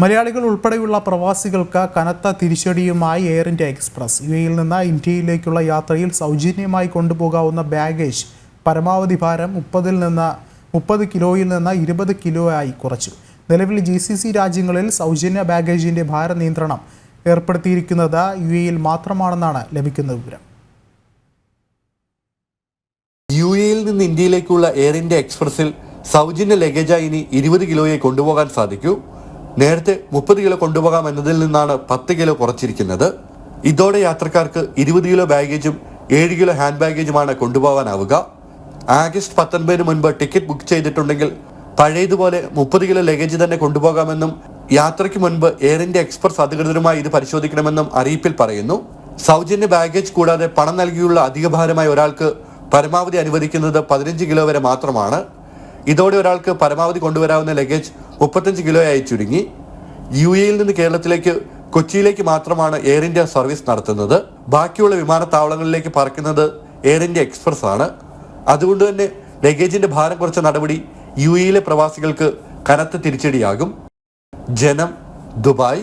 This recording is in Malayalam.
മലയാളികൾ ഉൾപ്പെടെയുള്ള പ്രവാസികൾക്ക് കനത്ത തിരിച്ചടിയുമായി എയർ ഇന്ത്യ എക്സ്പ്രസ്. യുഎഇയിൽ നിന്ന് ഇന്ത്യയിലേക്കുള്ള യാത്രയിൽ സൗജന്യമായി കൊണ്ടുപോകാവുന്ന ബാഗേജ് പരമാവധി ഭാരം 30 കിലോയിൽ നിന്ന് 20 കിലോ ആയി കുറച്ചു. നിലവിൽ GCC രാജ്യങ്ങളിൽ സൗജന്യ ബാഗേജിന്റെ ഭാര നിയന്ത്രണം ഏർപ്പെടുത്തിയിരിക്കുന്നത് യുഎഇയിൽ മാത്രമാണെന്നാണ് ലഭിക്കുന്ന വിവരം. യുഎഇയിൽ നിന്ന് ഇന്ത്യയിലേക്കുള്ള എയർ ഇന്ത്യ എക്സ്പ്രസിൽ സൗജന്യ ലഗേജായി ഇനി 20 കിലോയെ കൊണ്ടുപോകാൻ സാധിക്കൂ. നേരത്തെ 30 കിലോ കൊണ്ടുപോകാം എന്നതിൽ നിന്നാണ് 10 കിലോ കുറച്ചിരിക്കുന്നത്. ഇതോടെ യാത്രക്കാർക്ക് 20 കിലോ ബാഗേജും 7 കിലോ ഹാൻഡ് ബാഗേജുമാണ് കൊണ്ടുപോകാനാവുക. ആഗസ്റ്റ് 19 മുൻപ് ടിക്കറ്റ് ബുക്ക് ചെയ്തിട്ടുണ്ടെങ്കിൽ പഴയതുപോലെ 30 കിലോ ലഗേജ് തന്നെ കൊണ്ടുപോകാമെന്നും യാത്രയ്ക്ക് മുൻപ് എയർ ഇന്ത്യ എക്സ്പ്രസ് അധികൃതരുമായി ഇത് പരിശോധിക്കണമെന്നും അറിയിപ്പിൽ പറയുന്നു. സൗജന്യ ബാഗേജ് കൂടാതെ പണം നൽകിയുള്ള അധിക ഭാരമായി ഒരാൾക്ക് പരമാവധി അനുവദിക്കുന്നത് 15 കിലോ വരെ മാത്രമാണ്. ഇതോടെ ഒരാൾക്ക് പരമാവധി കൊണ്ടുവരാവുന്ന ലഗേജ് 35 കിലോയായി ചുരുങ്ങി. യുഎഇയിൽ നിന്ന് കേരളത്തിലേക്ക് കൊച്ചിയിലേക്ക് മാത്രമാണ് എയർ ഇന്ത്യ സർവീസ് നടത്തുന്നത്. ബാക്കിയുള്ള വിമാനത്താവളങ്ങളിലേക്ക് പറക്കുന്നത് എയർ ഇന്ത്യ എക്സ്പ്രസ് ആണ്. അതുകൊണ്ട് തന്നെ ലഗേജിന്റെ ഭാരം കുറച്ച നടപടി യുഎഇയിലെ പ്രവാസികൾക്ക് കനത്ത തിരിച്ചടിയാകും. ജനം, ദുബായ്.